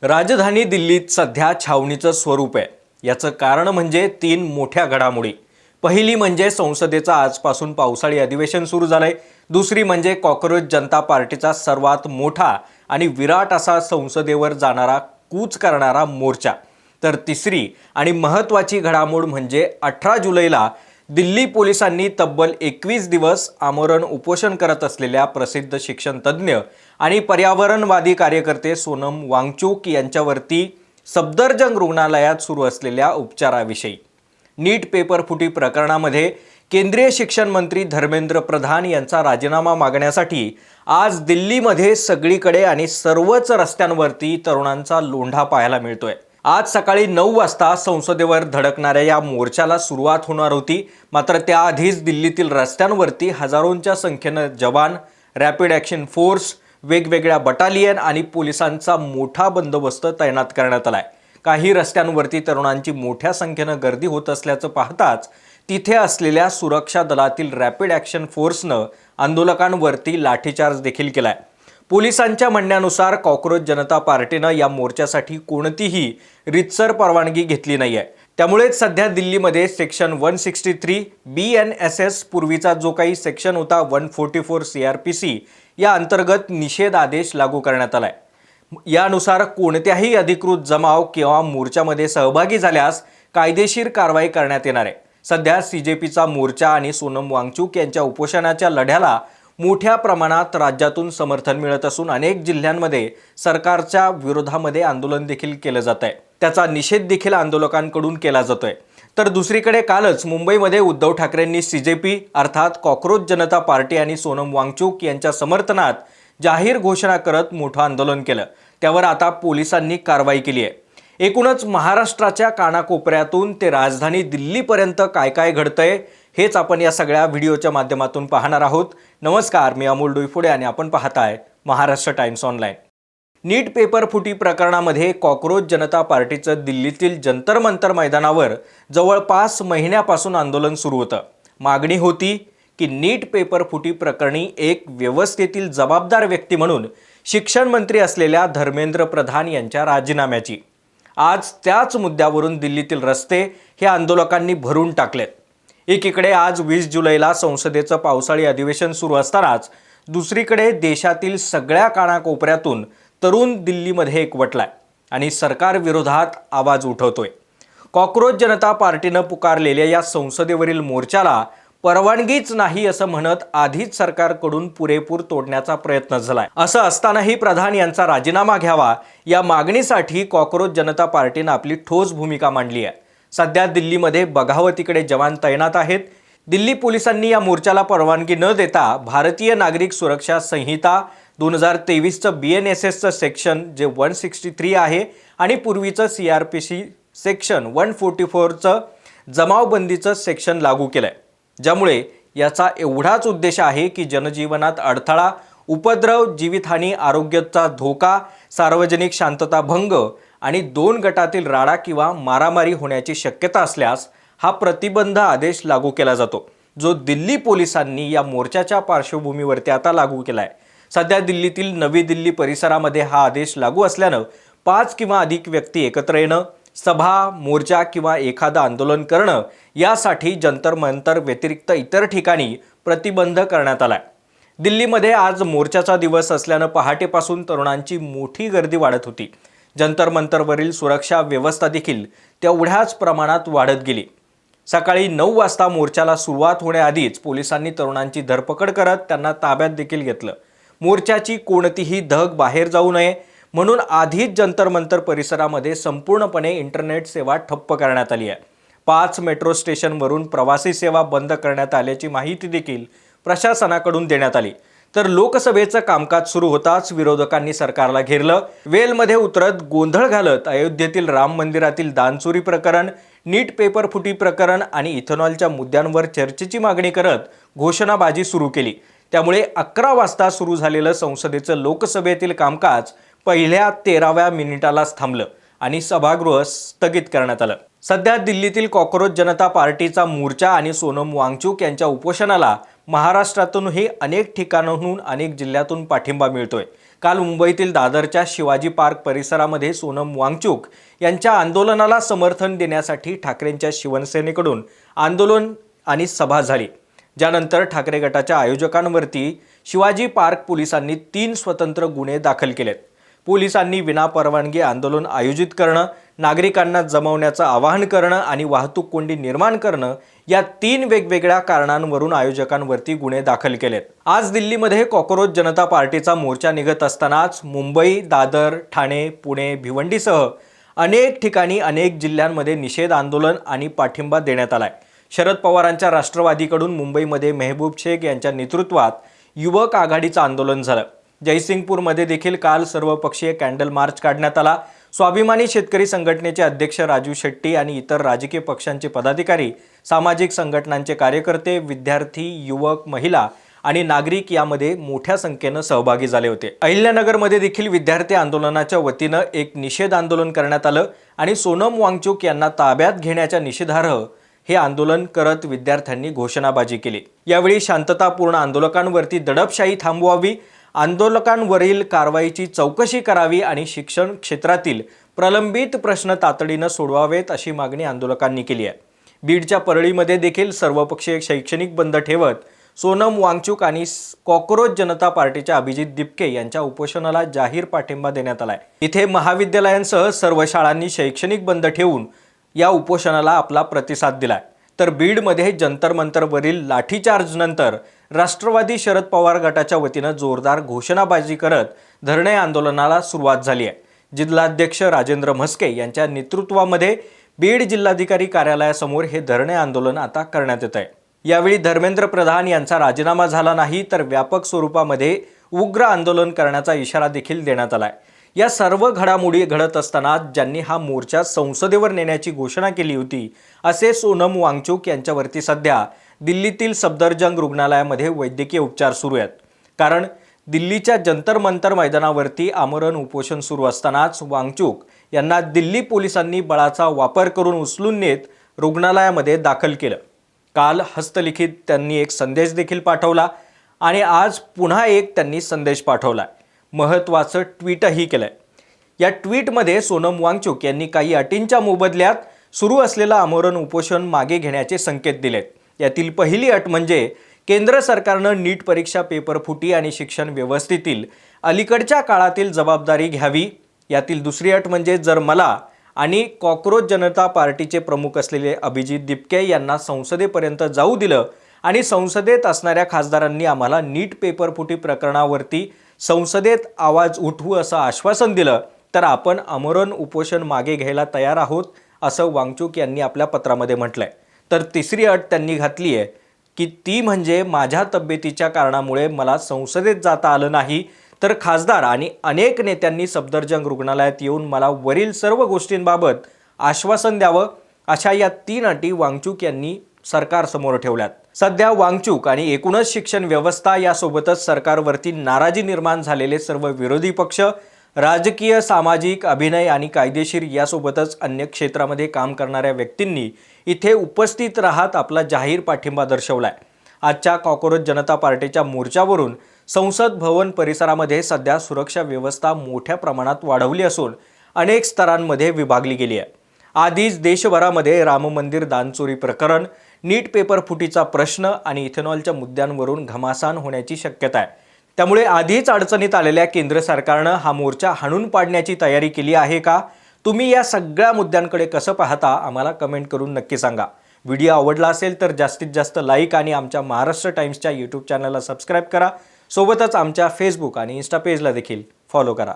राजधानी दिल्लीत सध्या छावणीचं स्वरूप आहे। याचं कारण म्हणजे तीन मोठ्या घडामोडी। पहिली म्हणजे संसदेचं आजपासून पावसाळी अधिवेशन सुरू झालंय। दुसरी म्हणजे कॉकरोच जनता पार्टीचा सर्वात मोठा आणि विराट असा संसदेवर जाणारा कूच करणारा मोर्चा। तर तिसरी आणि महत्त्वाची घडामोड म्हणजे 18 जुलैला दिल्ली पोलिसांनी तब्बल 21 दिवस आमरण उपोषण करत असलेल्या प्रसिद्ध शिक्षण तज्ञ आणि पर्यावरणवादी कार्यकर्ते सोनम वांगचुक यांच्यावरती सफदरजंग रुग्णालयात सुरू असलेल्या उपचाराविषयी। नीट पेपर फुटी प्रकरणामध्ये केंद्रीय शिक्षण मंत्री धर्मेंद्र प्रधान यांचा राजीनामा मागण्यासाठी आज दिल्लीमध्ये सगळीकडे आणि सर्वच रस्त्यांवरती तरुणांचा लोंढा पाहायला मिळतोय। आज सकाळी 9 वाजता संसदेवर धडकणाऱ्या या मोर्चाला सुरुवात होणार होती, मात्र त्याआधीच दिल्लीतील रस्त्यांवरती हजारोंच्या संख्येने जवान, रॅपिड ॲक्शन फोर्स, वेगवेगळ्या बटालियन आणि पोलिसांचा मोठा बंदोबस्त तैनात करण्यात आलाय। काही रस्त्यांवरती तरुणांची मोठ्या संख्येने गर्दी होत असल्याचं पाहताच तिथे असलेल्या सुरक्षा दलातील रॅपिड ॲक्शन फोर्सनं आंदोलकांवरती लाठीचार्ज देखील केलाय। पोलिसांच्या म्हणण्यानुसार कॉकरोच जनता पार्टीनं या मोर्चासाठी कोणतीही रितसर परवानगी घेतली नाहीये। त्यामुळेच सध्या दिल्लीमध्ये सेक्शन 163 BNSS पूर्वीचा जो काही सेक्शन होता 144 CRPC या अंतर्गत निषेध आदेश लागू करण्यात आलाय। यानुसार कोणत्याही अधिकृत जमाव किंवा मोर्चामध्ये सहभागी झाल्यास कायदेशीर कारवाई करण्यात येणार आहे। सध्या CJPचा मोर्चा आणि सोनम वांगचुक यांच्या उपोषणाच्या लढ्याला मोठ्या प्रमाणात राज्यातून समर्थन मिळत असून अनेक जिल्ह्यांमध्ये सरकारच्या विरोधामध्ये आंदोलन देखील केलं जात आहे। त्याचा निषेध देखील आंदोलकांकडून केला जातोय। तर दुसरीकडे कालच मुंबईमध्ये उद्धव ठाकरेंनी CJP अर्थात कॉकरोच जनता पार्टी आणि सोनम वांगचुक यांच्या समर्थनात जाहीर घोषणा करत मोठं आंदोलन केलं। त्यावर आता पोलिसांनी कारवाई केली आहे। एकूणच महाराष्ट्राच्या कानाकोपऱ्यातून ते राजधानी दिल्लीपर्यंत काय काय घडतंय हेच आपण या सगळ्या व्हिडिओच्या माध्यमातून पाहणार आहोत। नमस्कार, मी अमोल डोईफोडे आणि आपण पाहताय महाराष्ट्र टाइम्स ऑनलाईन। नीट पेपर फुटी प्रकरणामध्ये कॉकरोच जनता पार्टीचं दिल्लीतील जंतर मंतर मैदानावर जवळपास महिन्यापासून आंदोलन सुरू होतं। मागणी होती की नीट पेपर फुटी प्रकरणी एक व्यवस्थेतील जबाबदार व्यक्ती म्हणून शिक्षण मंत्री असलेल्या धर्मेंद्र प्रधान यांच्या राजीनाम्याची। आज त्याच मुद्द्यावरून दिल्लीतील रस्ते हे आंदोलकांनी भरून टाकलेत। एकीकडे आज 20 जुलैला संसदेचं पावसाळी अधिवेशन सुरू असतानाच दुसरीकडे देशातील सगळ्या कानाकोपऱ्यातून तरुण दिल्लीमध्ये एकवटलाय आणि सरकार विरोधात आवाज उठवतोय। कॉकरोच जनता पार्टीनं पुकारलेल्या या संसदेवरील मोर्चाला परवानगीच नाही असं म्हणत आधीच सरकारकडून पुरेपूर तोडण्याचा प्रयत्न झालाय। असं असतानाही प्रधान यांचा राजीनामा घ्यावा या मागणीसाठी कॉकरोच जनता पार्टीनं आपली ठोस भूमिका मांडली आहे। सध्या दिल्लीमध्ये बघावतीकडे जवान तैनात आहेत। दिल्ली पोलिसांनी या मोर्चाला परवानगी न देता भारतीय नागरिक सुरक्षा संहिता 2023चं BNSSचं सेक्शन जे 163 आहे आणि पूर्वीचं CRPC सेक्शन 144चं जमावबंदीचं सेक्शन लागू केलंय, ज्यामुळे याचा एवढाच उद्देश आहे की जनजीवनात अडथळा, उपद्रव, जीवितहानी, आरोग्याचा धोका, सार्वजनिक शांतता भंग आणि 2 गटातील राडा किंवा मारामारी होण्याची शक्यता असल्यास हा प्रतिबंध आदेश लागू केला जातो, जो दिल्ली पोलिसांनी या मोर्चाच्या पार्श्वभूमीवरती आता लागू केलाय। सध्या दिल्लीतील नवी दिल्ली परिसरामध्ये हा आदेश लागू असल्यानं 5 किंवा अधिक व्यक्ती एकत्र येणं, सभा, मोर्चा किंवा एखादं आंदोलन करणं यासाठी जंतर मंतर व्यतिरिक्त इतर ठिकाणी प्रतिबंध करण्यात आलाय। दिल्लीमध्ये आज मोर्चाचा दिवस असल्यानं पहाटेपासून तरुणांची मोठी गर्दी वाढत होती। जंतर मंतरवरील सुरक्षा व्यवस्था देखील तेवढ्याच प्रमाणात वाढत गेली। सकाळी 9 वाजता मोर्चाला सुरुवात होण्याआधीच पोलिसांनी तरुणांची धरपकड करत त्यांना ताब्यात देखील घेतलं। मोर्चाची कोणतीही धग बाहेर जाऊ नये म्हणून आधीच जंतर मंतर परिसरामध्ये संपूर्णपणे इंटरनेट सेवा ठप्प करण्यात आली आहे। 5 मेट्रो स्टेशनवरून प्रवासी सेवा बंद करण्यात आल्याची माहिती देखील प्रशासनाकडून देण्यात आली। तर लोकसभेचं कामकाज सुरू होताच विरोधकांनी सरकारला घेरलं। वेलमध्ये उतरत गोंधळ घालत अयोध्येतील राम मंदिरातील दानचोरी प्रकरण, नीट पेपर फुटी प्रकरण आणि इथेनॉलच्या मुद्द्यांवर चर्चेची मागणी करत घोषणाबाजी सुरू केली। त्यामुळे 11 वाजता सुरू झालेलं संसदेचं लोकसभेतील कामकाज पहिल्या 13व्या मिनिटालाच थांबलं आणि सभागृह स्थगित करण्यात आलं। सध्या दिल्लीतील कॉकरोच जनता पार्टीचा मोर्चा आणि सोनम वांगचुक यांच्या उपोषणाला महाराष्ट्रातूनही अनेक ठिकाणांहून अनेक जिल्ह्यातून पाठिंबा मिळतोय। काल मुंबईतील दादरच्या शिवाजी पार्क परिसरामध्ये सोनम वांगचुक यांच्या आंदोलनाला समर्थन देण्यासाठी ठाकरेंच्या शिवसेनेकडून आंदोलन आणि सभा झाली, ज्यानंतर ठाकरे गटाच्या आयोजकांवरती शिवाजी पार्क पोलिसांनी 3 स्वतंत्र गुन्हे दाखल केलेत. पोलिसांनी विनापरवानगी आंदोलन आयोजित करणं, नागरिकांना जमवण्याचं आवाहन करणं आणि वाहतूक कोंडी निर्माण करणं या 3 वेगवेगळ्या कारणांवरून आयोजकांवरती गुन्हे दाखल केलेत. आज दिल्लीमध्ये कॉकरोच जनता पार्टीचा मोर्चा निघत असतानाच मुंबई, दादर, ठाणे, पुणे, भिवंडीसह अनेक ठिकाणी अनेक जिल्ह्यांमध्ये निषेध आंदोलन आणि पाठिंबा देण्यात आलाय. शरद पवारांच्या राष्ट्रवादीकडून मुंबईमध्ये मेहबूब शेख यांच्या नेतृत्वात युवक आघाडीचं आंदोलन झालं. जयसिंगपूरमध्ये देखील काल सर्वपक्षीय कॅन्डल मार्च काढण्यात आला. स्वाभिमानी शेतकरी संघटनेचे अध्यक्ष राजू शेट्टी आणि इतर राजकीय पक्षांचे पदाधिकारी, सामाजिक संघटनांचे कार्यकर्ते, विद्यार्थी, युवक, महिला आणि नागरिक यामध्ये मोठ्या संख्येनं सहभागी झाले होते. अहिल्यानगरमध्ये देखील विद्यार्थी आंदोलनाच्या वतीनं एक निषेध आंदोलन करण्यात आलं आणि सोनम वांगचुक यांना ताब्यात घेण्याच्या निषेधार्ह हे आंदोलन करत विद्यार्थ्यांनी घोषणाबाजी केली. यावेळी शांततापूर्ण आंदोलकांवरती दडपशाही थांबवावी, आंदोलकांवरील कारवाईची चौकशी करावी आणि शिक्षण क्षेत्रातील प्रलंबित प्रश्न तातडीनं सोडवावेत अशी मागणी आंदोलकांनी केली आहे. बीडच्या परळीमध्ये देखील सर्वपक्षीय शैक्षणिक बंद ठेवत सोनम वांगचुक आणि कॉकरोच जनता पार्टीच्या अभिजित दिपके यांच्या उपोषणाला जाहीर पाठिंबा देण्यात आलाय. इथे महाविद्यालयांसह सर्व शाळांनी शैक्षणिक बंद ठेवून या उपोषणाला आपला प्रतिसाद दिलाय. तर बीडमध्ये जंतर मंतरवरील लाठीचार्ज नंतर राष्ट्रवादी शरद पवार गटाच्या वतीनं जोरदार घोषणाबाजी करत धरणे आंदोलनाला सुरुवात झाली आहे. जिल्हाध्यक्ष राजेंद्र म्हस्के यांच्या नेतृत्वामध्ये बीड जिल्हाधिकारी कार्यालयासमोर हे धरणे आंदोलन आता करण्यात येत आहे. यावेळी धर्मेंद्र प्रधान यांचा राजीनामा झाला नाही तर व्यापक स्वरूपामध्ये उग्र आंदोलन करण्याचा इशारा देखील देण्यात आलाय. या सर्व घडामोडी घडत असताना ज्यांनी हा मोर्चा संसदेवर नेण्याची घोषणा केली होती असे सोनम वांगचुक यांच्यावरती सध्या दिल्लीतील सफदरजंग रुग्णालयामध्ये वैद्यकीय उपचार सुरू आहेत. कारण दिल्लीच्या जंतर मंतर मैदानावरती आमरण उपोषण सुरू असतानाच वांगचुक यांना दिल्ली पोलिसांनी बळाचा वापर करून उचलून नेत रुग्णालयामध्ये दाखल केलं. काल हस्तलिखित त्यांनी एक संदेश देखील पाठवला आणि आज पुन्हा एक त्यांनी संदेश पाठवला. महत्त्वाचं ट्विटही केलंय. या ट्विटमध्ये सोनम वांगचुक यांनी काही अटींच्या मोबदल्यात सुरू असलेलं आमरण उपोषण मागे घेण्याचे संकेत दिलेत. यातील पहिली अट म्हणजे केंद्र सरकारनं नीट परीक्षा पेपरफुटी आणि शिक्षण व्यवस्थेतील अलीकडच्या काळातील जबाबदारी घ्यावी. यातील दुसरी अट म्हणजे जर मला आणि कॉकरोच जनता पार्टीचे प्रमुख असलेले अभिजित दिपके यांना संसदेपर्यंत जाऊ दिलं आणि संसदेत असणाऱ्या खासदारांनी आम्हाला नीट पेपरफुटी प्रकरणावरती संसदेत आवाज उठवू असं आश्वासन दिलं तर आपण आमरण उपोषण मागे घ्यायला तयार आहोत असं वांगचुक यांनी आपल्या पत्रामध्ये म्हटलंय. तर तिसरी अट त्यांनी घातली आहे की ती म्हणजे माझ्या तब्येतीच्या कारणामुळे मला संसदेत जाता आलं नाही तर खासदार आणि अनेक नेत्यांनी सफदरजंग रुग्णालयात येऊन मला वरील सर्व गोष्टींबाबत आश्वासन द्यावं. अशा या 3 अटी वांगचुक यांनी सरकारसमोर ठेवल्यात. सध्या वांगचुक आणि एकूणच शिक्षण व्यवस्था यासोबतच सरकारवरती नाराजी निर्माण झालेले सर्व विरोधी पक्ष, राजकीय, सामाजिक, अभिनय आणि कायदेशीर यासोबतच अन्य क्षेत्रामध्ये काम करणाऱ्या व्यक्तींनी इथे उपस्थित राहत आपला जाहीर पाठिंबा दर्शवलाय. आजच्या कॉकरोच जनता पार्टीच्या मोर्चावरून संसद भवन परिसरामध्ये सध्या सुरक्षा व्यवस्था मोठ्या प्रमाणात वाढवली असून अनेक स्तरांमध्ये विभागली गेली आहे. आधीच देशभरामध्ये राम मंदिर दानचोरी प्रकरण, नीट पेपर फुटीचा प्रश्न आणि इथेनॉलच्या मुद्द्यांवरून घमासान होण्याची शक्यता आहे. त्यामुळे आधीच अडचणीत आलेल्या केंद्र सरकारनं हा मोर्चा हाणून पाडण्याची तयारी केली आहे का? तुम्ही या सगळ्या मुद्द्यांकडे कसं पाहता आम्हाला कमेंट करून नक्की सांगा. व्हिडिओ आवडला असेल तर जास्तीत जास्त लाईक आणि आमच्या महाराष्ट्र टाइम्सच्या यूट्यूब चॅनलला सबस्क्राईब करा. सोबतच आमच्या फेसबुक आणि इन्स्टा पेजला देखील फॉलो करा.